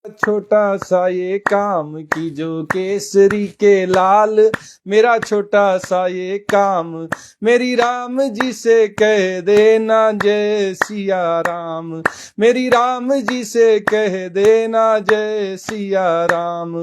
छोटा सा ये काम की जो केसरी के लाल, मेरा छोटा सा ये काम, मेरी राम जी से कह देना जय सिया राम, मेरी राम जी से कह देना जय सिया राम।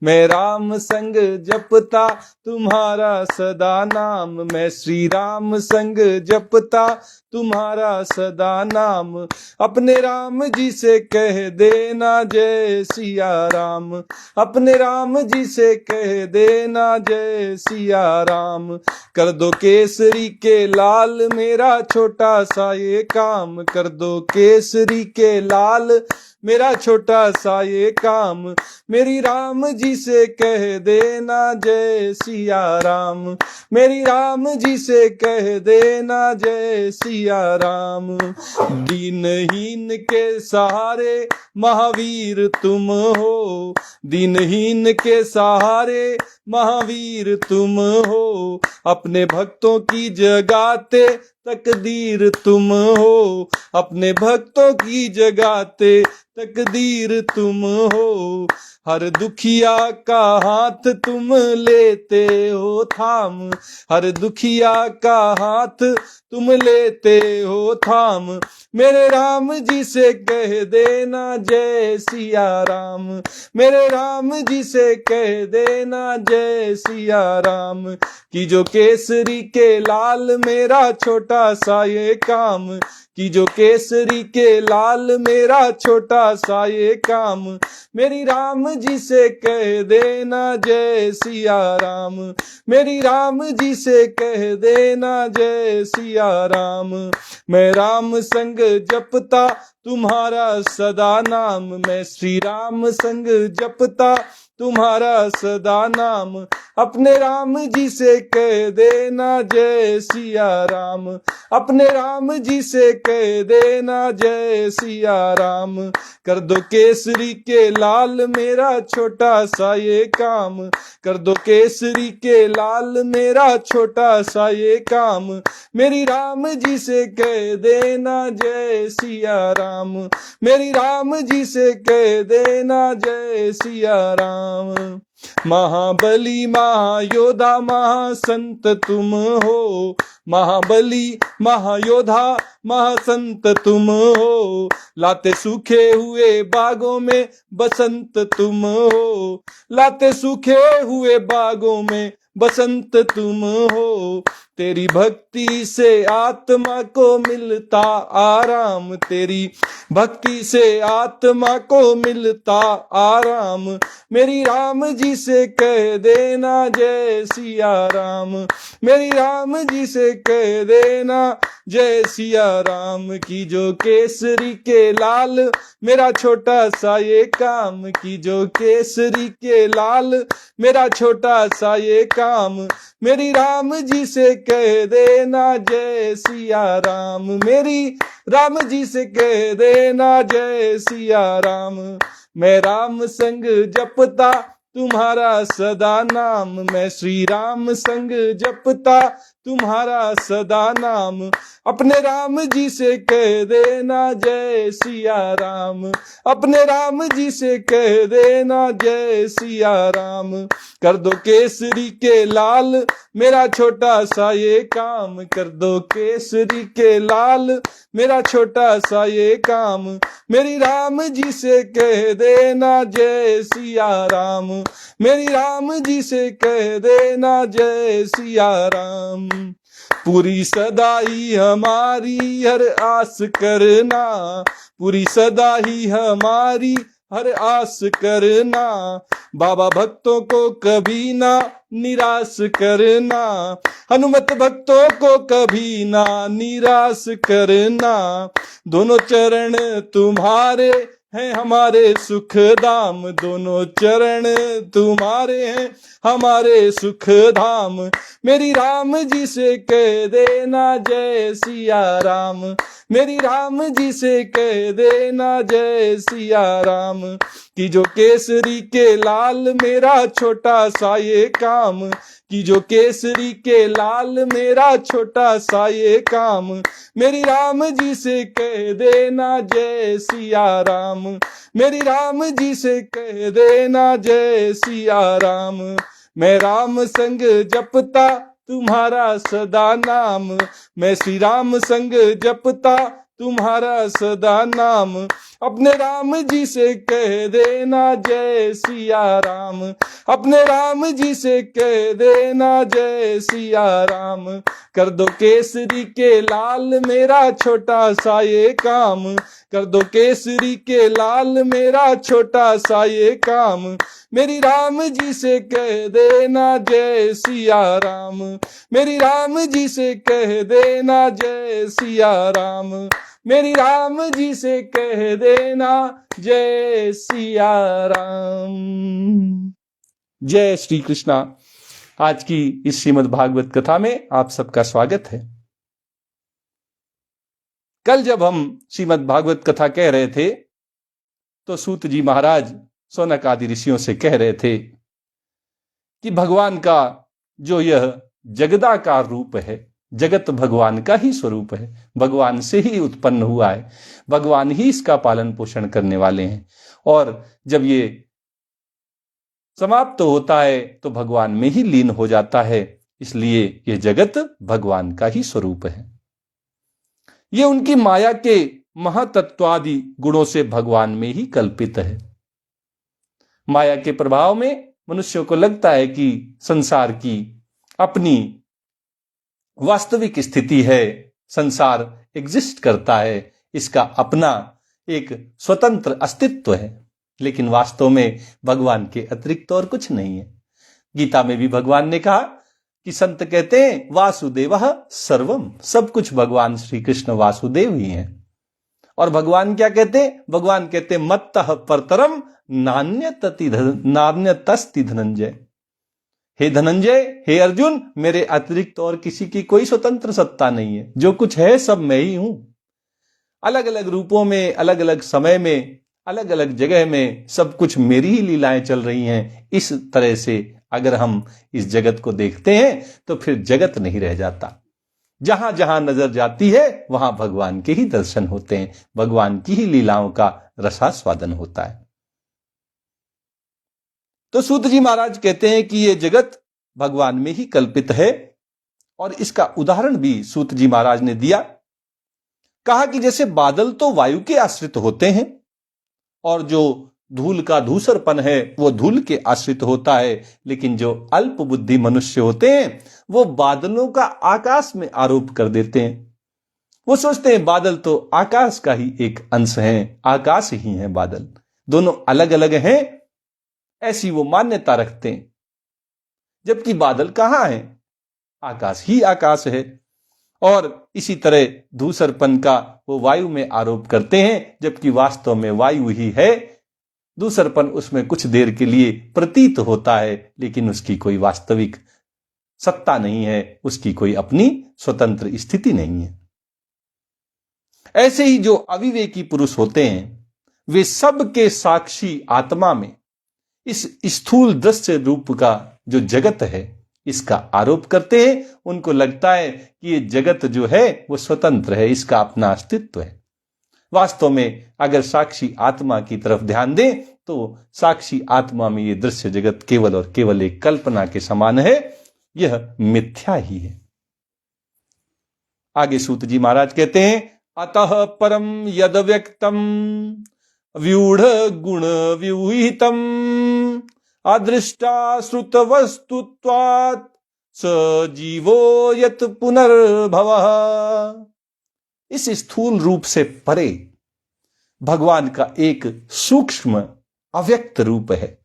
मैं राम संग जपता तुम्हारा सदा नाम, मैं श्री राम संग जपता तुम्हारा सदा नाम, अपने राम जी से कह देना जय सिया राम, अपने राम जी से कह देना जय सिया राम। कर दो केसरी के लाल मेरा छोटा सा ये काम, कर दो केसरी के लाल मेरा छोटा सा ये काम, मेरी राम जी से कह देना जय सिया राम, मेरी राम जी से कह देना जय सिया राम। दीनहीन के सहारे महावीर तुम हो, दीनहीन के सहारे महावीर तुम हो, अपने भक्तों की जगाते तकदीर तुम हो, अपने भक्तों की जगाते तकदीर तुम हो। हर दुखिया का हाथ तुम लेते हो थाम, हर दुखिया का हाथ तुम लेते हो थाम, मेरे राम जी से कह देना जय सिया राम, मेरे राम जी से कह देना जय सिया राम। कि जो केसरी के लाल मेरा छोटा सा ये काम, कि जो केसरी के लाल मेरा छोटा सा ये काम, मेरी राम जी से कह देना जय सिया राम, मेरी राम जी से कह देना जय सिया राम। मैं राम संग जपता तुम्हारा सदा नाम, मैं श्री राम संग जपता तुम्हारा सदा नाम, अपने राम जी से कह देना जय सिया राम, अपने राम जी से कह देना जय सिया राम। कर दो केसरी के लाल मेरा छोटा सा ये काम, कर दो केसरी के लाल मेरा छोटा सा ये काम, मेरी राम जी से कह देना जय सिया राम, मेरी राम जी से कह देना जय सिया राम। महाबली महायोधा महासंत तुम हो, महाबली महायोधा महासंत तुम हो, लाते सूखे हुए बागों में बसंत तुम हो, लाते सूखे हुए बागों में बसंत तुम हो। तेरी भक्ति से आत्मा को मिलता आराम, तेरी भक्ति से आत्मा को मिलता आराम, मेरी राम जी से कह देना जय सिया राम, मेरी राम जी से कह देना जय सिया राम। की जो केसरी के लाल मेरा छोटा सा ये काम, की जो केसरी के लाल मेरा छोटा सा ये काम, मेरी राम जी से कह देना जय सिया राम, मेरी राम जी से कह देना जय सिया राम। मैं राम संग जपता तुम्हारा सदा नाम, मैं श्री राम संग जपता तुम्हारा सदा नाम, अपने राम जी से कह देना जय सिया राम, अपने राम जी से कह देना जय सिया राम। कर दो केसरी के लाल मेरा छोटा सा ये काम, कर दो केसरी के लाल मेरा छोटा सा ये काम, मेरी राम जी से कह देना जय सिया राम, मेरी राम जी से कह देना जय सिया राम। पूरी सदा ही हमारी हर आस करना, पूरी सदा ही हमारी हर आस करना, बाबा भक्तों को कभी ना निराश करना, हनुमत भक्तों को कभी ना निराश करना। दोनों चरण तुम्हारे हैं हमारे सुख धाम, दोनों चरण तुम्हारे हैं हमारे सुख धाम, मेरी राम जी से कह देना जय सिया राम, मेरी राम जी से कह देना जय सिया राम। कि जो केसरी के लाल मेरा छोटा सा ये काम, कि जो केसरी के लाल मेरा छोटा सा ये काम, मेरी राम जी से कह देना जय सिया राम, मेरी राम जी से कह देना जय सिया राम। मैं राम संग जपता तुम्हारा सदा नाम, मैं श्री राम संग जपता तुम्हारा सदा नाम, अपने राम जी से कह देना जय सिया राम, अपने राम जी से कह देना जय सिया राम। कर दो केसरी के लाल मेरा छोटा सा ये काम, कर दो केसरी के लाल मेरा छोटा सा ये काम, मेरी राम जी से कह देना जय सिया राम, मेरी राम जी से कह देना जय सिया राम, मेरी राम जी से कह देना जय सिया राम। जय श्री कृष्णा। आज की इस श्रीमद् भागवत कथा में आप सबका स्वागत है। कल जब हम श्रीमद् भागवत कथा कह रहे थे तो सूत जी महाराज सौनक आदि ऋषियों से कह रहे थे कि भगवान का जो यह जगदाकार रूप है, जगत भगवान का ही स्वरूप है, भगवान से ही उत्पन्न हुआ है, भगवान ही इसका पालन पोषण करने वाले हैं, और जब ये समाप्त होता है तो भगवान में ही लीन हो जाता है, इसलिए यह जगत भगवान का ही स्वरूप है। ये उनकी माया के महातत्वादि गुणों से भगवान में ही कल्पित है। माया के प्रभाव में मनुष्यों को लगता है कि संसार की अपनी वास्तविक स्थिति है, संसार एग्जिस्ट करता है, इसका अपना एक स्वतंत्र अस्तित्व है, लेकिन वास्तव में भगवान के अतिरिक्त और कुछ नहीं है। गीता में भी भगवान ने कहा कि संत कहते हैं वासुदेवः सर्वम, सब कुछ भगवान श्री कृष्ण वासुदेव ही हैं। और भगवान क्या कहते हैं? भगवान कहते हैं मत्तः परतरम नान्यतस्ति धनंजय। हे धनंजय, हे अर्जुन, मेरे अतिरिक्त और किसी की कोई स्वतंत्र सत्ता नहीं है, जो कुछ है सब मैं ही हूं। अलग अलग रूपों में, अलग अलग समय में, अलग अलग जगह में सब कुछ मेरी ही लीलाएं चल रही हैं। इस तरह से अगर हम इस जगत को देखते हैं तो फिर जगत नहीं रह जाता। जहां जहां नजर जाती है वहां भगवान के ही दर्शन होते हैं, भगवान की ही लीलाओं का रसास्वादन होता है। तो सूत जी महाराज कहते हैं कि यह जगत भगवान में ही कल्पित है, और इसका उदाहरण भी सूत जी महाराज ने दिया। कहा कि जैसे बादल तो वायु के आश्रित होते हैं, और जो धूल का धूसरपन है वो धूल के आश्रित होता है, लेकिन जो अल्प बुद्धि मनुष्य होते हैं वो बादलों का आकाश में आरोप कर देते हैं। वो सोचते हैं बादल तो आकाश का ही एक अंश है, आकाश ही है बादल, दोनों अलग अलग हैं, ऐसी वो मान्यता रखते हैं। जबकि बादल कहां है? आकाश ही आकाश है। और इसी तरह धूसरपन का वो वायु में आरोप करते हैं, जबकि वास्तव में वायु ही है। धूसरपन उसमें कुछ देर के लिए प्रतीत होता है, लेकिन उसकी कोई वास्तविक सत्ता नहीं है, उसकी कोई अपनी स्वतंत्र स्थिति नहीं है। ऐसे ही जो अविवेकी पुरुष होते हैं वे सबके साक्षी आत्मा में इस स्थूल दृश्य रूप का जो जगत है इसका आरोप करते हैं। उनको लगता है कि ये जगत जो है वो स्वतंत्र है, इसका अपना अस्तित्व है। वास्तव में अगर साक्षी आत्मा की तरफ ध्यान दें तो साक्षी आत्मा में ये दृश्य जगत केवल और केवल एक कल्पना के समान है, यह मिथ्या ही है। आगे सूत जी महाराज कहते हैं अतः परम यद व्यक्तम व्यूढ़ गुण व्यूहितम अदृष्टा श्रुत वस्तुत्वात् स जीवो यत पुनर्भवः। इस स्थूल रूप से परे भगवान का एक सूक्ष्म अव्यक्त रूप है,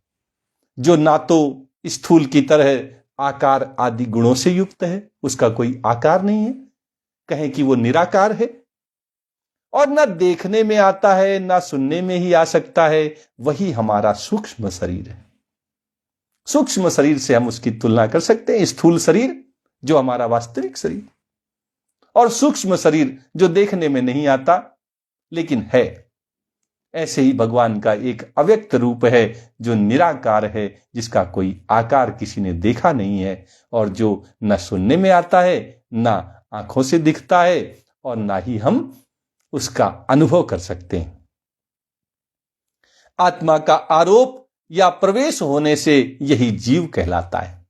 जो ना तो स्थूल की तरह आकार आदि गुणों से युक्त है, उसका कोई आकार नहीं है, कहें कि वो निराकार है, और ना देखने में आता है ना सुनने में ही आ सकता है। वही हमारा सूक्ष्म शरीर है। सूक्ष्म शरीर से हम उसकी तुलना कर सकते हैं स्थूल शरीर जो हमारा वास्तविक शरीर, और सूक्ष्म शरीर जो देखने में नहीं आता लेकिन है। ऐसे ही भगवान का एक अव्यक्त रूप है जो निराकार है, जिसका कोई आकार किसी ने देखा नहीं है और जो न सुनने में आता है, ना आंखों से दिखता है और ना ही हम उसका अनुभव कर सकते हैं। आत्मा का आरोप या प्रवेश होने से यही जीव कहलाता है।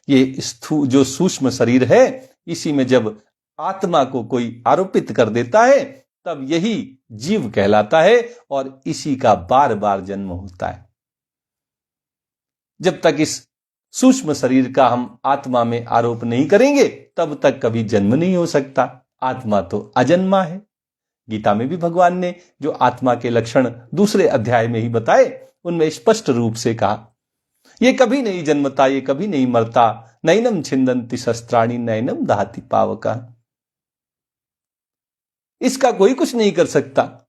ये जो सूक्ष्म शरीर है, इसी में जब आत्मा को कोई आरोपित कर देता है तब यही जीव कहलाता है और इसी का बार बार जन्म होता है। जब तक इस सूक्ष्म शरीर का हम आत्मा में आरोप नहीं करेंगे तब तक कभी जन्म नहीं हो सकता। आत्मा तो अजन्मा है। गीता में भी भगवान ने जो आत्मा के लक्षण दूसरे अध्याय में ही बताए, उनमें स्पष्ट रूप से कहा, ये कभी नहीं जन्मता, ये कभी नहीं मरता, नैनम छिंदन्ति शस्त्राणि नैनम दहति पावका। इसका कोई कुछ नहीं कर सकता।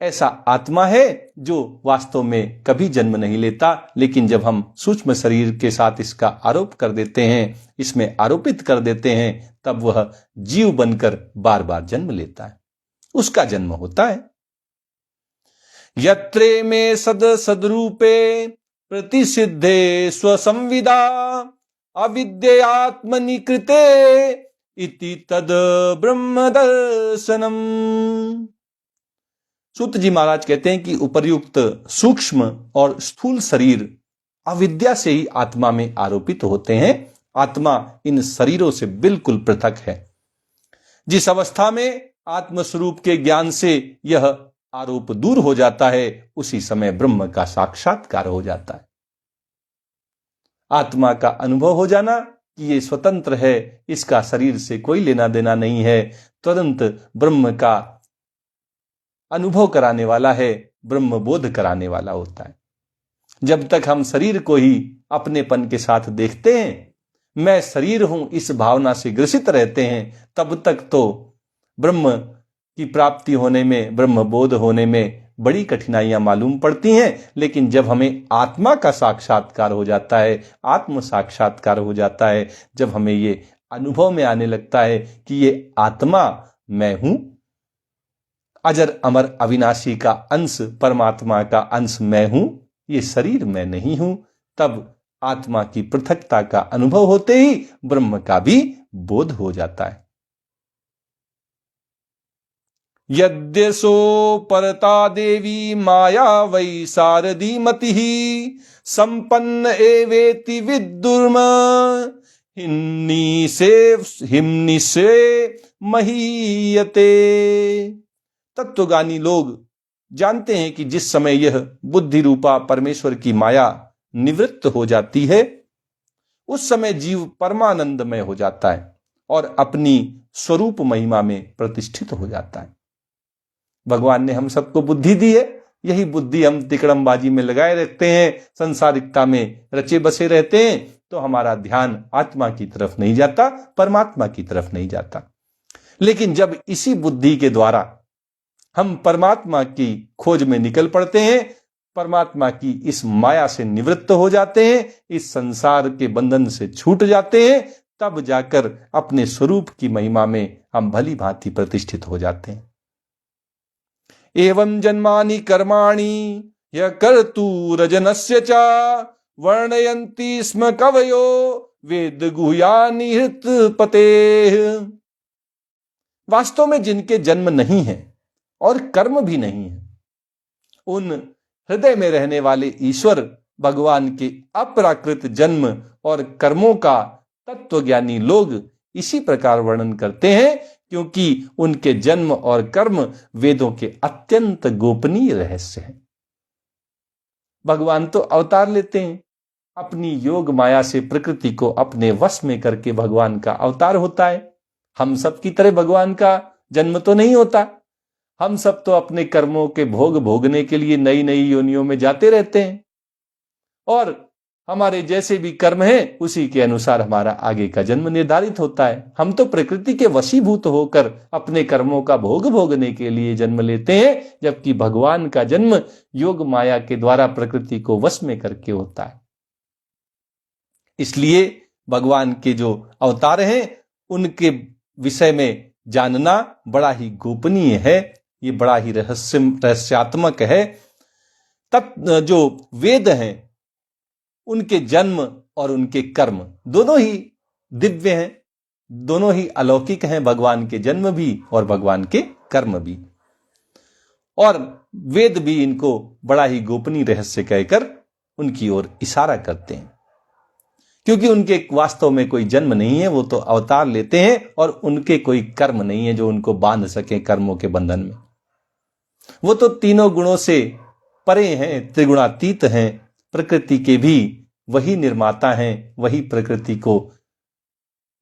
ऐसा आत्मा है जो वास्तव में कभी जन्म नहीं लेता, लेकिन जब हम सूक्ष्म शरीर के साथ इसका आरोप कर देते हैं, इसमें आरोपित कर देते हैं, तब वह जीव बनकर बार बार जन्म लेता है, उसका जन्म होता है। यत्रे में सदरूपे प्रतिसिद्धे स्वसंविदा अविद्यात्मनि कृते इति तद ब्रह्म दर्शनम। सूत जी महाराज कहते हैं कि उपर्युक्त सूक्ष्म और स्थूल शरीर अविद्या से ही आत्मा में आरोपित होते हैं। आत्मा इन शरीरों से बिल्कुल पृथक है। जिस अवस्था में आत्मस्वरूप के ज्ञान से यह आरोप दूर हो जाता है, उसी समय ब्रह्म का साक्षात्कार हो जाता है। आत्मा का अनुभव हो जाना कि ये स्वतंत्र है, इसका शरीर से कोई लेना देना नहीं है, तुरंत ब्रह्म का अनुभव कराने वाला है, ब्रह्म बोध कराने वाला होता है। जब तक हम शरीर को ही अपनेपन के साथ देखते हैं, मैं शरीर हूं, इस भावना से ग्रसित रहते हैं, तब तक तो ब्रह्म की प्राप्ति होने में, ब्रह्म बोध होने में बड़ी कठिनाइयां मालूम पड़ती हैं। लेकिन जब हमें आत्मा का साक्षात्कार हो जाता है, आत्म साक्षात्कार हो जाता है, जब हमें ये अनुभव में आने लगता है कि ये आत्मा मैं हूं, अजर अमर अविनाशी का अंश, परमात्मा का अंश मैं हूं, ये शरीर मैं नहीं हूं, तब आत्मा की पृथकता का अनुभव होते ही ब्रह्म का भी बोध हो जाता है। यद्यसो परता देवी माया वै शारदी मतिः संपन्न एवेति विदुर्म हिम्नि से महीयते। तत्वगानी लोग जानते हैं कि जिस समय यह बुद्धि रूपा परमेश्वर की माया निवृत्त हो जाती है, उस समय जीव परमानंदमय हो जाता है और अपनी स्वरूप महिमा में प्रतिष्ठित हो जाता है। भगवान ने हम सबको बुद्धि दी है, यही बुद्धि हम तिकड़मबाजी में लगाए रखते हैं, संसारिकता में रचे बसे रहते हैं, तो हमारा ध्यान आत्मा की तरफ नहीं जाता, परमात्मा की तरफ नहीं जाता। लेकिन जब इसी बुद्धि के द्वारा हम परमात्मा की खोज में निकल पड़ते हैं, परमात्मा की इस माया से निवृत्त हो जाते हैं, इस संसार के बंधन से छूट जाते हैं, तब जाकर अपने स्वरूप की महिमा में हम भली भांति प्रतिष्ठित हो जाते हैं। एवं जन्मानि कर्माणि य कर्तुरजनस्य च वर्णयन्ति स्म कवयो वेद गुह्यानि हृत्पतेः। वास्तव में जिनके जन्म नहीं है और कर्म भी नहीं है, उन हृदय में रहने वाले ईश्वर भगवान के अपराकृत जन्म और कर्मों का तत्वज्ञानी लोग इसी प्रकार वर्णन करते हैं, क्योंकि उनके जन्म और कर्म वेदों के अत्यंत गोपनीय रहस्य हैं। भगवान तो अवतार लेते हैं, अपनी योग माया से प्रकृति को अपने वश में करके भगवान का अवतार होता है। हम सब की तरह भगवान का जन्म तो नहीं होता। हम सब तो अपने कर्मों के भोग भोगने के लिए नई नई योनियों में जाते रहते हैं और हमारे जैसे भी कर्म हैं, उसी के अनुसार हमारा आगे का जन्म निर्धारित होता है। हम तो प्रकृति के वशीभूत होकर अपने कर्मों का भोग भोगने के लिए जन्म लेते हैं, जबकि भगवान का जन्म योग माया के द्वारा प्रकृति को वश में करके होता है। इसलिए भगवान के जो अवतार हैं, उनके विषय में जानना बड़ा ही गोपनीय है। ये बड़ा ही रहस्यात्मक है। जो वेद हैं उनके जन्म और उनके कर्म दोनों ही दिव्य हैं, दोनों ही अलौकिक हैं, भगवान के जन्म भी और भगवान के कर्म भी। और वेद भी इनको बड़ा ही गोपनीय रहस्य कहकर उनकी ओर इशारा करते हैं, क्योंकि उनके वास्तव में कोई जन्म नहीं है, वो तो अवतार लेते हैं और उनके कोई कर्म नहीं है जो उनको बांध सके कर्मों के बंधन में। वो तो तीनों गुणों से परे हैं, त्रिगुणातीत हैं, प्रकृति के भी वही निर्माता हैं, वही प्रकृति को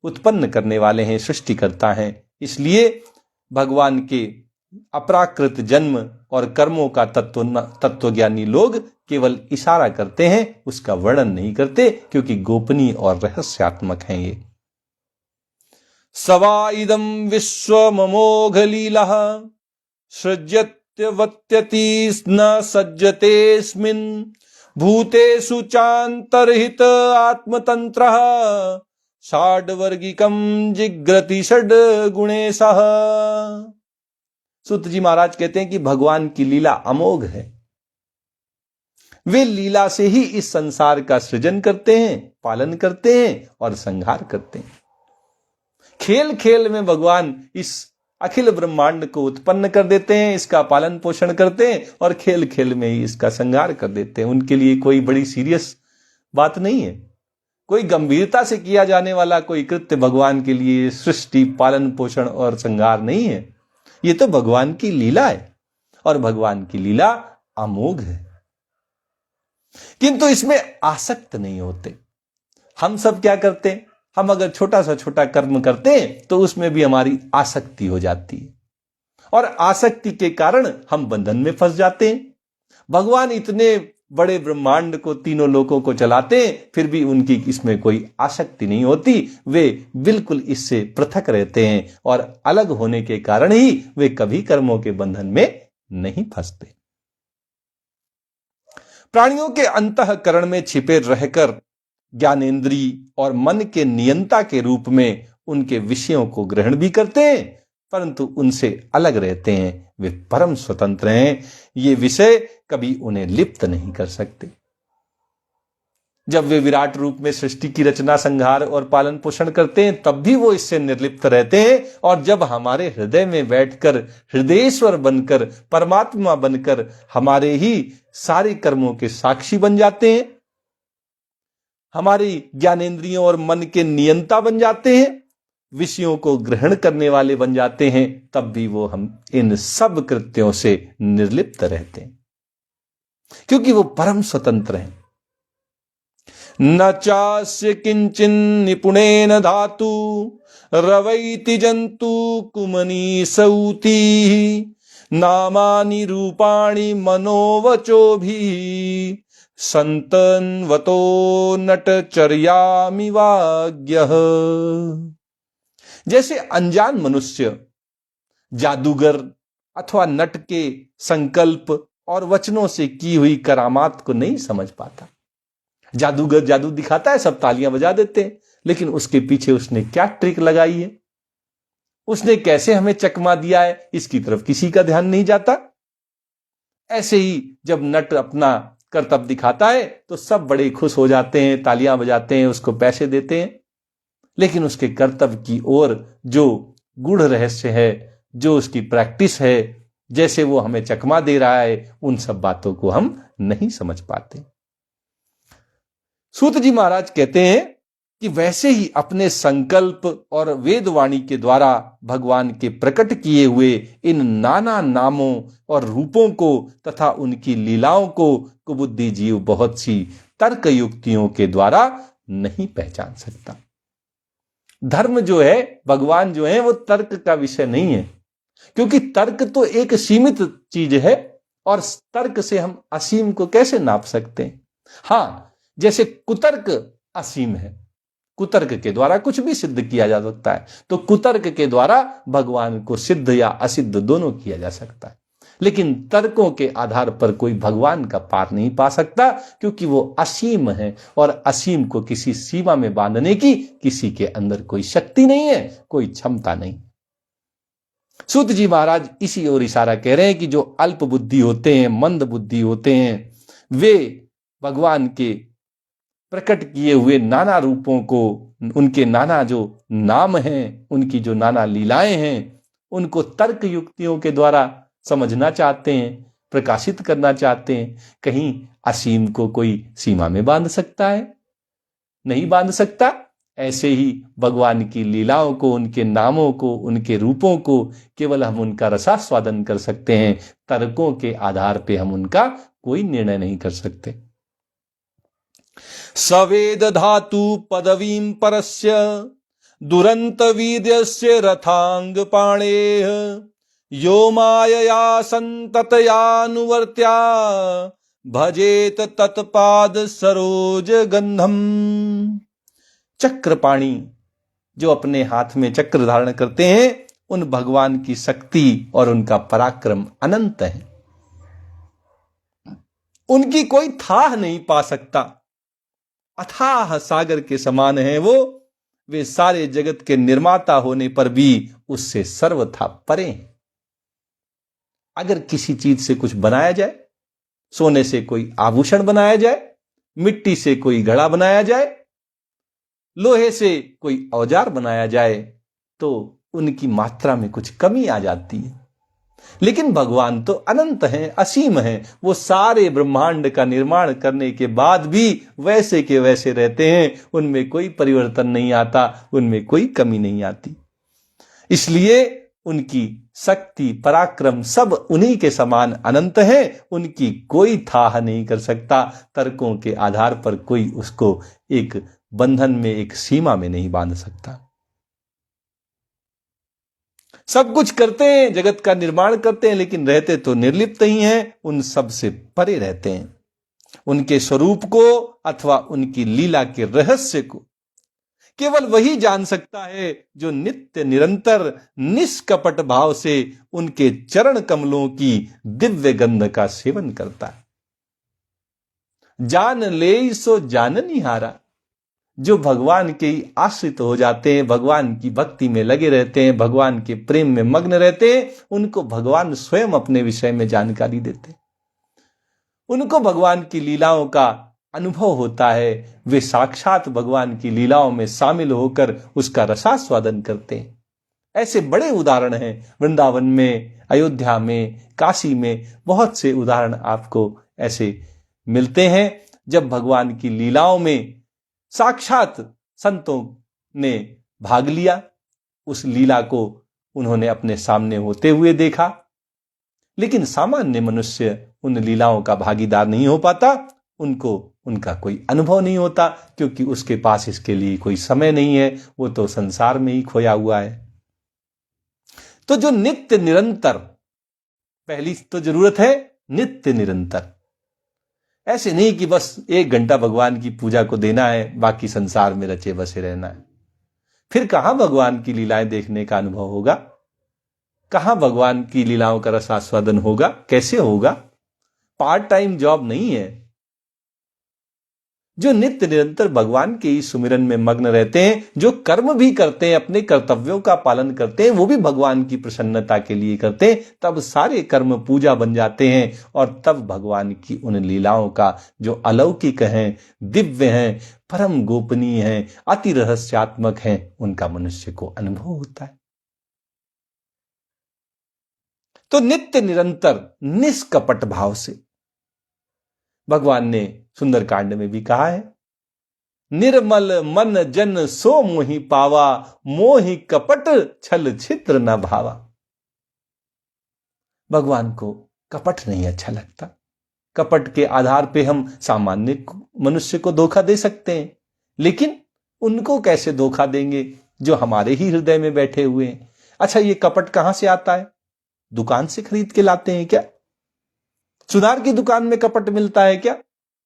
उत्पन्न करने वाले हैं, सृष्टिकर्ता हैं। इसलिए भगवान के अपराकृत जन्म और कर्मों का तत्वज्ञानी लोग केवल इशारा करते हैं, उसका वर्णन नहीं करते, क्योंकि गोपनीय और रहस्यात्मक हैं ये। सवा इदं विश्वममोघ लीला सृज्यत्यवत्यति न सज्जतेऽस्मिन् भूतेषु चान्तर्हित आत्मतन्त्रः षाड्वर्गिकं जिग्रति षड् गुणेशः। सूत जी महाराज कहते हैं कि भगवान की लीला अमोघ है। वे लीला से ही इस संसार का सृजन करते हैं, पालन करते हैं और संहार करते हैं। खेल खेल में भगवान इस अखिल ब्रह्मांड को उत्पन्न कर देते हैं, इसका पालन पोषण करते हैं और खेल खेल में ही इसका संहार कर देते हैं। उनके लिए कोई बड़ी सीरियस बात नहीं है, कोई गंभीरता से किया जाने वाला कोई कृत्य भगवान के लिए सृष्टि, पालन पोषण और संहार नहीं है। ये तो भगवान की लीला है और भगवान की लीला अमोघ है, किंतु इसमें आसक्त नहीं होते। हम सब क्या करते हैं, हम अगर छोटा सा छोटा कर्म करते हैं तो उसमें भी हमारी आसक्ति हो जाती है और आसक्ति के कारण हम बंधन में फंस जाते हैं। भगवान इतने बड़े ब्रह्मांड को, तीनों लोकों को चलाते हैं, फिर भी उनकी इसमें कोई आसक्ति नहीं होती। वे बिल्कुल इससे पृथक रहते हैं और अलग होने के कारण ही वे कभी कर्मों के बंधन में नहीं फंसते। प्राणियों के अंतःकरण में छिपे रहकर ज्ञानेंद्रिय और मन के नियंता के रूप में उनके विषयों को ग्रहण भी करते हैं, परंतु उनसे अलग रहते हैं। वे परम स्वतंत्र हैं, ये विषय कभी उन्हें लिप्त नहीं कर सकते। जब वे विराट रूप में सृष्टि की रचना, संहार और पालन पोषण करते हैं तब भी वो इससे निर्लिप्त रहते हैं, और जब हमारे हृदय में बैठकर हृदयेश्वर बनकर, परमात्मा बनकर हमारे ही सारे कर्मों के साक्षी बन जाते हैं, हमारी ज्ञानेंद्रियों और मन के नियंता बन जाते हैं, विषयों को ग्रहण करने वाले बन जाते हैं, तब भी वो हम इन सब कृत्यों से निर्लिप्त रहते हैं, क्योंकि वो परम स्वतंत्र हैं। न चास्य किंचिन निपुणेन धातु रवैति जंतु कुमनी सौती नामानि रूपाणि मनोवचो भी संतन्वतो नटचर्यामि वाग्यः। जैसे अनजान मनुष्य जादूगर अथवा नट के संकल्प और वचनों से की हुई करामात को नहीं समझ पाता। जादूगर जादू दिखाता है, सब तालियां बजा देते हैं, लेकिन उसके पीछे उसने क्या ट्रिक लगाई है, उसने कैसे हमें चकमा दिया है, इसकी तरफ किसी का ध्यान नहीं जाता। ऐसे ही जब नट अपना करतब दिखाता है तो सब बड़े खुश हो जाते हैं, तालियां बजाते हैं, उसको पैसे देते हैं, लेकिन उसके कर्तव्य की ओर जो गूढ़ रहस्य है, जो उसकी प्रैक्टिस है, जैसे वो हमें चकमा दे रहा है, उन सब बातों को हम नहीं समझ पाते। सूत जी महाराज कहते हैं कि वैसे ही अपने संकल्प और वेदवाणी के द्वारा भगवान के प्रकट किए हुए इन नाना नामों और रूपों को तथा उनकी लीलाओं को कुबुद्धि जीव बहुत सी तर्क युक्तियों के द्वारा नहीं पहचान सकता। धर्म जो है, भगवान जो है, वो तर्क का विषय नहीं है, क्योंकि तर्क तो एक सीमित चीज है और तर्क से हम असीम को कैसे नाप सकते हैं। हाँ, जैसे कुतर्क असीम है, कुतर्क के द्वारा कुछ भी सिद्ध किया जा सकता है, तो कुतर्क के द्वारा भगवान को सिद्ध या असिद्ध दोनों किया जा सकता है, लेकिन तर्कों के आधार पर कोई भगवान का पार नहीं पा सकता, क्योंकि वो असीम है और असीम को किसी सीमा में बांधने की किसी के अंदर कोई शक्ति नहीं है, कोई क्षमता नहीं। सूत जी महाराज इसी ओर इशारा कह रहे हैं कि जो अल्प बुद्धि होते हैं, मंद बुद्धि होते हैं, वे भगवान के प्रकट किए हुए नाना रूपों को, उनके नाना जो नाम हैं, उनकी जो नाना लीलाएं हैं, उनको तर्क युक्तियों के द्वारा समझना चाहते हैं, प्रकाशित करना चाहते हैं। कहीं असीम को कोई सीमा में बांध सकता है? नहीं बांध सकता। ऐसे ही भगवान की लीलाओं को, उनके नामों को, उनके रूपों को केवल हम उनका रसास्वादन कर सकते हैं। तर्कों के आधार पे हम उनका कोई निर्णय नहीं कर सकते। सवेद धातु पदवीं परस्य दुरंत वीर्यस्य रथांग पाणेः यो मायया संततयानुवर्त्या भजेत तत्पाद सरोज गंधम। चक्रपाणी, जो अपने हाथ में चक्र धारण करते हैं, उन भगवान की शक्ति और उनका पराक्रम अनंत है। उनकी कोई थाह नहीं पा सकता। अथाह सागर के समान है वो। वे सारे जगत के निर्माता होने पर भी उससे सर्वथा परे हैं। अगर किसी चीज से कुछ बनाया जाए, सोने से कोई आभूषण बनाया जाए, मिट्टी से कोई घड़ा बनाया जाए, लोहे से कोई औजार बनाया जाए, तो उनकी मात्रा में कुछ कमी आ जाती है। लेकिन भगवान तो अनंत हैं, असीम हैं। वो सारे ब्रह्मांड का निर्माण करने के बाद भी वैसे के वैसे रहते हैं। उनमें कोई परिवर्तन नहीं आता, उनमें कोई कमी नहीं आती। इसलिए उनकी शक्ति, पराक्रम सब उन्हीं के समान अनंत है। उनकी कोई थाह नहीं कर सकता। तर्कों के आधार पर कोई उसको एक बंधन में, एक सीमा में नहीं बांध सकता। सब कुछ करते हैं, जगत का निर्माण करते हैं, लेकिन रहते तो निर्लिप्त ही हैं। उन सब से परे रहते हैं। उनके स्वरूप को अथवा उनकी लीला के रहस्य को केवल वही जान सकता है जो नित्य निरंतर निष्कपट भाव से उनके चरण कमलों की दिव्य गंध का सेवन करता है। जान ले सो जाननिहारा, जो भगवान के ही आश्रित हो जाते हैं, भगवान की भक्ति में लगे रहते हैं, भगवान के प्रेम में मग्न रहते हैं, उनको भगवान स्वयं अपने विषय में जानकारी देते हैं। उनको भगवान की लीलाओं का अनुभव होता है। वे साक्षात भगवान की लीलाओं में शामिल होकर उसका रसास्वादन करते हैं। ऐसे बड़े उदाहरण हैं वृंदावन में, अयोध्या में, काशी में। बहुत से उदाहरण आपको ऐसे मिलते हैं जब भगवान की लीलाओं में साक्षात संतों ने भाग लिया, उस लीला को उन्होंने अपने सामने होते हुए देखा। लेकिन सामान्य मनुष्य उन लीलाओं का भागीदार नहीं हो पाता। उनको उनका कोई अनुभव नहीं होता, क्योंकि उसके पास इसके लिए कोई समय नहीं है। वो तो संसार में ही खोया हुआ है। तो जो नित्य निरंतर, पहली तो जरूरत है नित्य निरंतर। ऐसे नहीं कि बस 1 घंटा भगवान की पूजा को देना है, बाकी संसार में रचे बसे रहना है। फिर कहां भगवान की लीलाएं देखने का अनुभव होगा? कहां भगवान की लीलाओं का रसास्वादन होगा? कैसे होगा? पार्ट टाइम जॉब नहीं है। जो नित्य निरंतर भगवान के ही सुमिरन में मग्न रहते हैं, जो कर्म भी करते हैं, अपने कर्तव्यों का पालन करते हैं, वो भी भगवान की प्रसन्नता के लिए करते हैं, तब सारे कर्म पूजा बन जाते हैं। और तब भगवान की उन लीलाओं का जो अलौकिक हैं, दिव्य हैं, परम गोपनीय हैं, अति रहस्यात्मक हैं, उनका मनुष्य को अनुभव होता है। तो नित्य निरंतर निष्कपट भाव से भगवान ने सुंदरकांड में भी कहा है, निर्मल मन जन सो मोहि पावा, मोहि कपट छल छिद्र न भावा। भगवान को कपट नहीं अच्छा लगता। कपट के आधार पे हम सामान्य मनुष्य को धोखा दे सकते हैं, लेकिन उनको कैसे धोखा देंगे जो हमारे ही हृदय में बैठे हुए हैं? अच्छा, ये कपट कहां से आता है? दुकान से खरीद के लाते हैं क्या? सुनार की दुकान में कपट मिलता है क्या?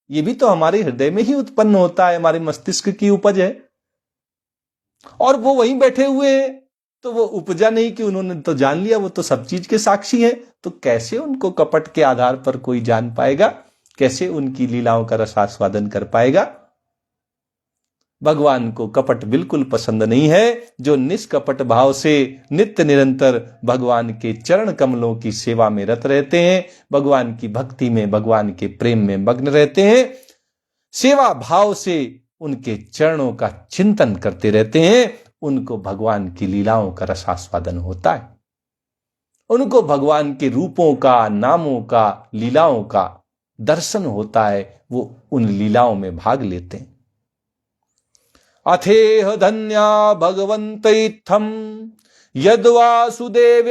ये भी तो हमारे हृदय में ही उत्पन्न होता है, हमारे मस्तिष्क की उपज है। और वो वहीं बैठे हुए हैं, तो वो उपजा नहीं कि उन्होंने तो जान लिया, वो तो सब चीज के साक्षी हैं। तो कैसे उनको कपट के आधार पर कोई जान पाएगा? कैसे उनकी लीलाओं का रसास्वादन कर पाएगा? भगवान को कपट बिल्कुल पसंद नहीं है। जो निष्कपट भाव से नित्य निरंतर भगवान के चरण कमलों की सेवा में रत रहते हैं, भगवान की भक्ति में, भगवान के प्रेम में मग्न रहते हैं, सेवा भाव से उनके चरणों का चिंतन करते रहते हैं, उनको भगवान की लीलाओं का रसास्वादन होता है। उनको भगवान के रूपों का, नामों का, लीलाओं का दर्शन होता है। वो उन लीलाओं में भाग लेते हैं। अथेह धन्या भगवंत इत्थम यद्वासुदेवेऽखिल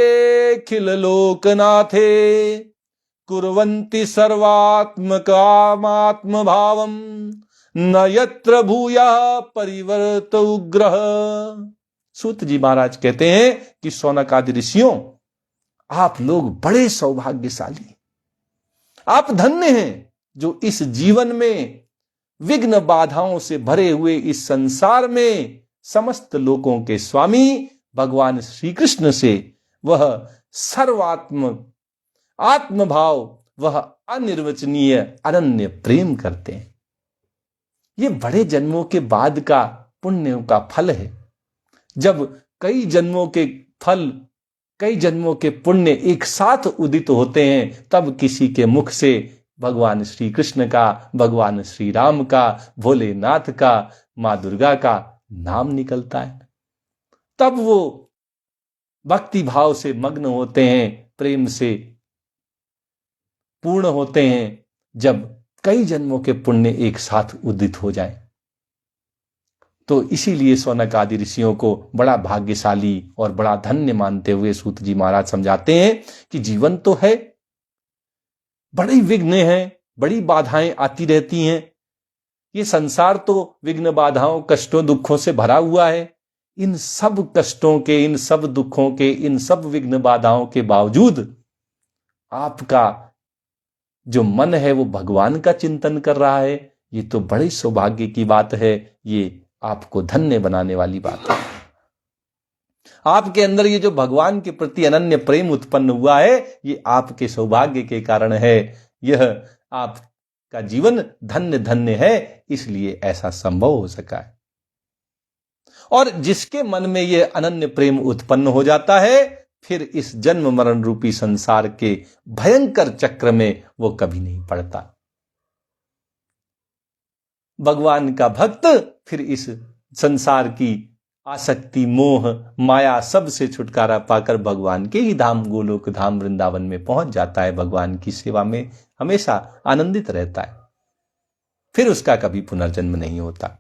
लोकनाथे कुर्वन्ति सर्वात्मकामात्म भावम न यत्र भूयः परिवर्त उग्रह। सूत जी महाराज कहते हैं कि शौनक आदि ऋषियों, आप लोग बड़े सौभाग्यशाली, आप धन्य हैं जो इस जीवन में विघ्न बाधाओं से भरे हुए इस संसार में समस्त लोकों के स्वामी भगवान श्री कृष्ण से वह आत्मभाव, वह अनिर्वचनीय अनन्य प्रेम करते हैं। ये बड़े जन्मों के बाद का पुण्य का फल है। जब कई जन्मों के फल, कई जन्मों के पुण्य एक साथ उदित होते हैं, तब किसी के मुख से भगवान श्री कृष्ण का, भगवान श्री राम का, भोलेनाथ का, मां दुर्गा का नाम निकलता है। तब वो भक्ति भाव से मग्न होते हैं, प्रेम से पूर्ण होते हैं, जब कई जन्मों के पुण्य एक साथ उदित हो जाएं। तो इसीलिए शौनक आदि ऋषियों को बड़ा भाग्यशाली और बड़ा धन्य मानते हुए सूत जी महाराज समझाते हैं कि जीवन तो है, बड़ी विघ्न हैं, बड़ी बाधाएं आती रहती हैं। ये संसार तो विघ्न बाधाओं, कष्टों, दुखों से भरा हुआ है। इन सब कष्टों के, इन सब दुखों के, इन सब विघ्न बाधाओं के बावजूद आपका जो मन है वो भगवान का चिंतन कर रहा है। ये तो बड़ी सौभाग्य की बात है। ये आपको धन्य बनाने वाली बात है। आपके अंदर ये जो भगवान के प्रति अनन्य प्रेम उत्पन्न हुआ है, ये आपके सौभाग्य के कारण है। यह आपका जीवन धन्य धन्य है, इसलिए ऐसा संभव हो सका है। और जिसके मन में यह अनन्य प्रेम उत्पन्न हो जाता है, फिर इस जन्म मरण रूपी संसार के भयंकर चक्र में वो कभी नहीं पड़ता। भगवान का भक्त फिर इस संसार की आसक्ति, मोह, माया सब से छुटकारा पाकर भगवान के ही धाम, गोलोक धाम वृंदावन में पहुंच जाता है। भगवान की सेवा में हमेशा आनंदित रहता है, फिर उसका कभी पुनर्जन्म नहीं होता।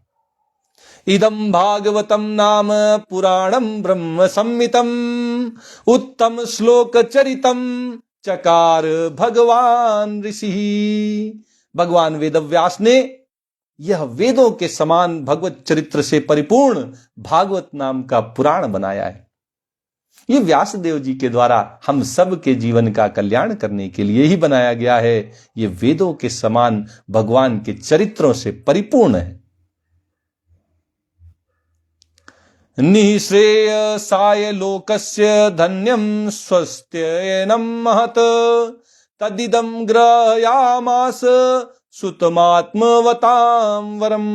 इदं भागवतम नाम पुराणम ब्रह्म संहितम उत्तम श्लोक चरितम चकार भगवान ऋषि। भगवान वेदव्यास ने यह वेदों के समान भगवत चरित्र से परिपूर्ण भागवत नाम का पुराण बनाया है। ये व्यासदेव जी के द्वारा हम सब के जीवन का कल्याण करने के लिए ही बनाया गया है। ये वेदों के समान भगवान के चरित्रों से परिपूर्ण है। निःश्रेयसाय लोकस्य धन्यम स्वस्त्ययनं महत तदिदं ग्रहयामास सुतमात्मवतां वरम।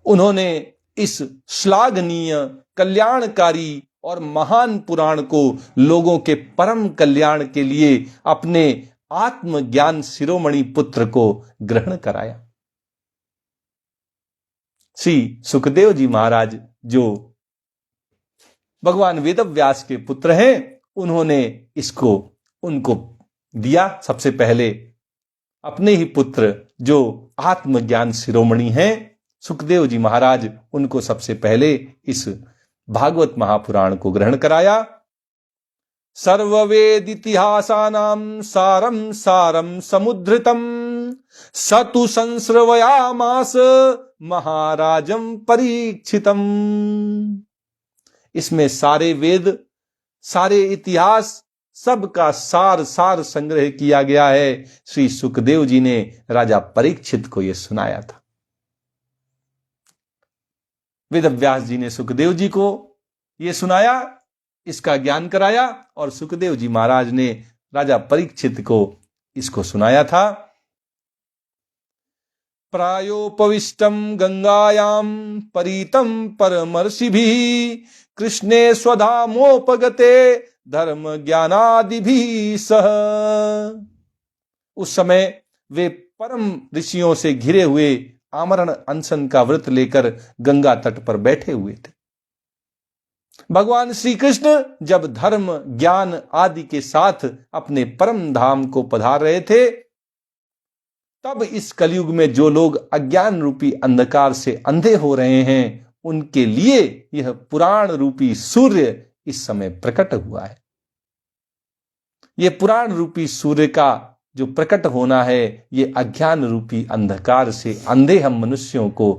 उन्होंने इस श्लाघनीय, कल्याणकारी और महान पुराण को लोगों के परम कल्याण के लिए अपने आत्मज्ञान शिरोमणि पुत्र को ग्रहण कराया। श्री सुखदेव जी महाराज जो भगवान वेदव्यास के पुत्र हैं, उन्होंने इसको उनको दिया। सबसे पहले अपने ही पुत्र जो आत्मज्ञान शिरोमणि हैं, सुखदेव जी महाराज, उनको सबसे पहले इस भागवत महापुराण को ग्रहण कराया। सर्ववेद इतिहासानां सारं सारं समुद्धृतम सतु संश्रवयामास महाराजं परीक्षितम। इसमें सारे वेद, सारे इतिहास, सबका सार संग्रह किया गया है। श्री सुखदेव जी ने राजा परीक्षित को यह सुनाया था। वेदव्यास जी ने सुखदेव जी को यह सुनाया, इसका ज्ञान कराया, और सुखदेव जी महाराज ने राजा परीक्षित को इसको सुनाया था। प्रायोपविष्टम गंगायाम परीतम परमर्षिभिः कृष्णे स्वधामोपगते धर्म ज्ञानादिभिः सह। उस समय वे परम ऋषियों से घिरे हुए आमरण अनशन का व्रत लेकर गंगा तट पर बैठे हुए थे। भगवान श्री कृष्ण जब धर्म ज्ञान आदि के साथ अपने परम धाम को पधार रहे थे, तब इस कलयुग में जो लोग अज्ञान रूपी अंधकार से अंधे हो रहे हैं, उनके लिए यह पुराण रूपी सूर्य इस समय प्रकट हुआ है। यह पुराण रूपी सूर्य का जो प्रकट होना है, ये अज्ञान रूपी अंधकार से अंधे हम मनुष्यों को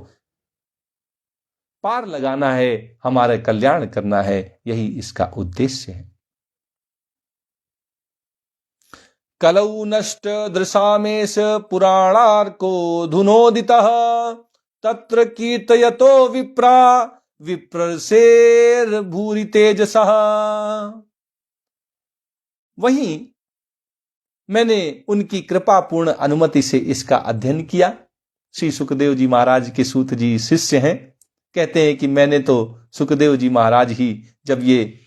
पार लगाना है, हमारा कल्याण करना है, यही इसका उद्देश्य है। कलौ नष्ट दृशामेश पुराणार्को धुनोदितः तत्र कीर्तयतो विप्रा विप्रसेर भूरि तेजसः। वहीं मैंने उनकी कृपा पूर्ण अनुमति से इसका अध्ययन किया। श्री सुखदेव जी महाराज के सूत जी शिष्य हैं। कहते हैं कि मैंने तो सुखदेव जी महाराज ही जब ये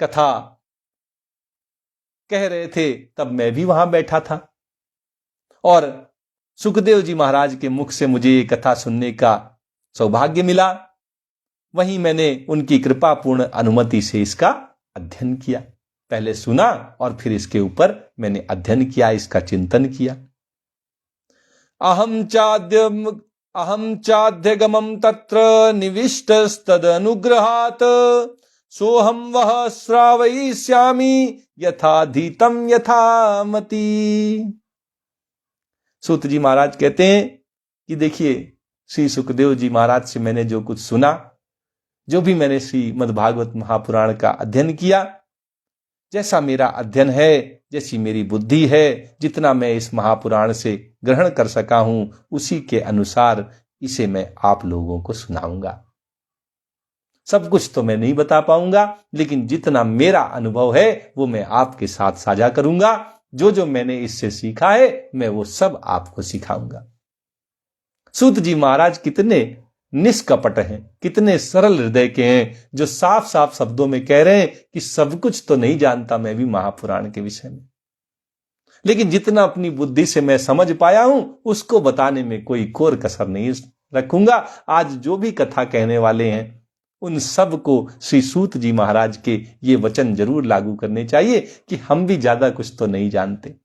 कथा कह रहे थे, तब मैं भी वहां बैठा था और सुखदेव जी महाराज के मुख से मुझे ये कथा सुनने का सौभाग्य मिला। वहीं मैंने उनकी कृपा पूर्ण अनुमति से इसका अध्ययन किया। पहले सुना और फिर इसके ऊपर मैंने अध्ययन किया, इसका चिंतन किया। अहम चाध्यगमं तत्र निविष्टस्तदनुग्रहात् सोहम वह श्रावयिष्यामि यथाधीतम यथामति। सूत जी महाराज कहते हैं कि देखिए, श्री सुखदेव जी महाराज से मैंने जो कुछ सुना, जो भी मैंने श्रीमद् भागवत महापुराण का अध्ययन किया, जैसा मेरा अध्ययन है, जैसी मेरी बुद्धि है, जितना मैं इस महापुराण से ग्रहण कर सका हूं, उसी के अनुसार इसे मैं आप लोगों को सुनाऊंगा। सब कुछ तो मैं नहीं बता पाऊंगा, लेकिन जितना मेरा अनुभव है वो मैं आपके साथ साझा करूंगा। जो जो मैंने इससे सीखा है, मैं वो सब आपको सिखाऊंगा। सूत जी महाराज कितने निष्कपट हैं, कितने सरल हृदय के हैं, जो साफ साफ शब्दों में कह रहे हैं कि सब कुछ तो नहीं जानता मैं भी महापुराण के विषय में, लेकिन जितना अपनी बुद्धि से मैं समझ पाया हूं, उसको बताने में कोई कोर कसर नहीं रखूंगा। आज जो भी कथा कहने वाले हैं, उन सब को श्री सूत जी महाराज के ये वचन जरूर लागू करने चाहिए कि हम भी ज्यादा कुछ तो नहीं जानते।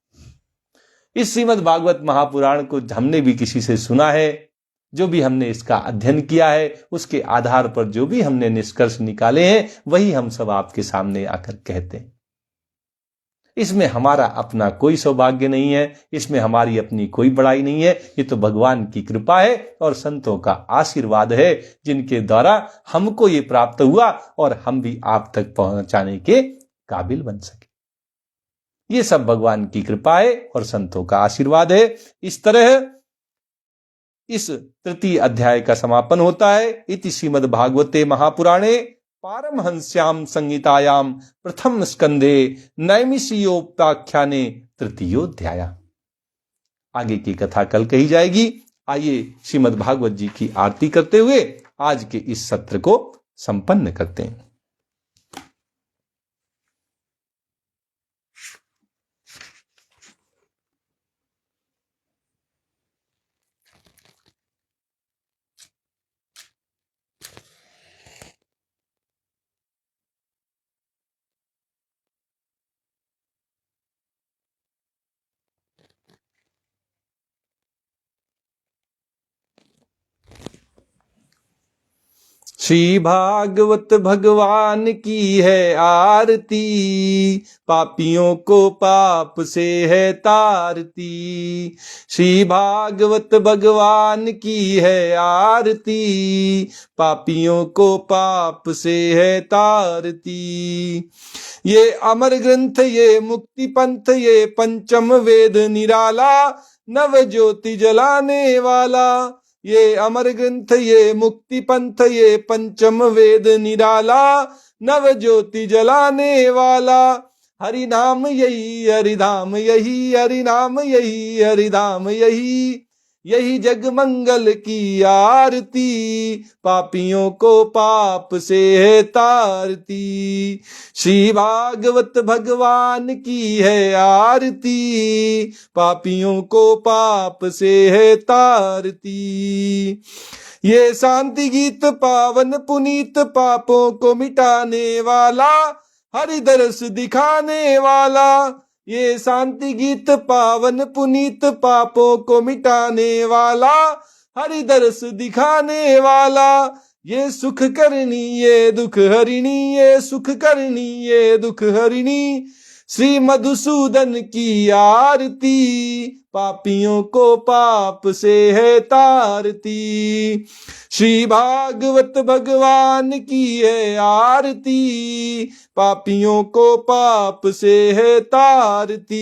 इस श्रीमद् भागवत महापुराण को हमने भी किसी से सुना है, जो भी हमने इसका अध्ययन किया है, उसके आधार पर जो भी हमने निष्कर्ष निकाले हैं, वही हम सब आपके सामने आकर कहते हैं। इसमें हमारा अपना कोई सौभाग्य नहीं है, इसमें हमारी अपनी कोई बड़ाई नहीं है। ये तो भगवान की कृपा है और संतों का आशीर्वाद है, जिनके द्वारा हमको ये प्राप्त हुआ और हम भी आप तक पहुंचाने के काबिल बन सके। ये सब भगवान की कृपा है और संतों का आशीर्वाद है। इस तरह इस तृतीय अध्याय का समापन होता है। इति श्रीमद् भागवते महापुराणे पारमहंस्याम संहितायाम प्रथम स्कंधे नैमिषीयोपाख्याने तृतीयोध्याय। आगे की कथा कल कही जाएगी। आइए श्रीमद् भागवत जी की आरती करते हुए आज के इस सत्र को संपन्न करते हैं। श्री भागवत भगवान की है आरती, पापियों को पाप से है तारती। श्री भागवत भगवान की है आरती, पापियों को पाप से है तारती। ये अमर ग्रंथ, ये मुक्ति पंथ, ये पंचम वेद निराला, नव ज्योति जलाने वाला। ये अमर ग्रंथ, ये मुक्ति पंथ, ये पंचम वेद निराला, नव ज्योति जलाने वाला। हरि नाम यही, हरि धाम यही, हरि नाम यही, हरि धाम यही। यही जग मंगल की आरती, पापियों को पाप से है तारती। श्री भागवत भगवान की है आरती, पापियों को पाप से है तारती। ये शांति गीत पावन पुनीत, पापों को मिटाने वाला, हरि दरस दिखाने वाला। ये शांति गीत पावन पुनीत, पापों को मिटाने वाला, हरि दरस दिखाने वाला। ये सुख करनी ये दुख हरिणी, ये सुख करनी ये दुख हरिणी। श्री मधुसूदन की आरती, पापियों को पाप से है तारती। श्री भागवत भगवान की है आरती, पापियों को पाप से है तारती।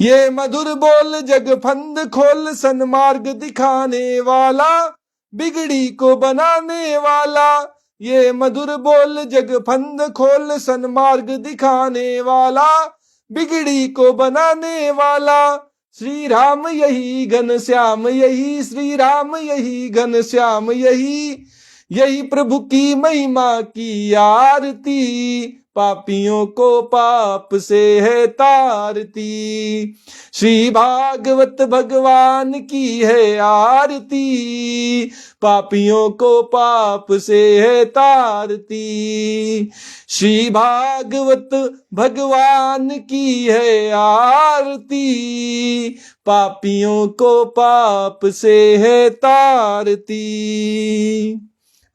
ये मधुर बोल जग फंद खोल, सन्मार्ग दिखाने वाला, बिगड़ी को बनाने वाला। ये मधुर बोल जग फंद खोल, सन्मार्ग दिखाने वाला, बिगड़ी को बनाने वाला। श्री राम यही घन श्याम यही, श्री राम यही घन श्याम यही। यही प्रभु की महिमा की आरती, पापियों को पाप से है तारती। श्री भागवत भगवान की है आरती, पापियों को पाप से है तारती। श्री भागवत भगवान की है आरती, पापियों को पाप से है तारती।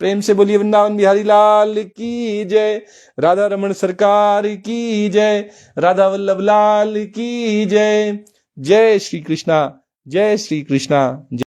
प्रेम से बोलिए वृंदावन बिहारी लाल की जय, राधा रमण सरकार की जय, राधा वल्लभ लाल की जय। जय श्री कृष्णा, जय श्री कृष्णा।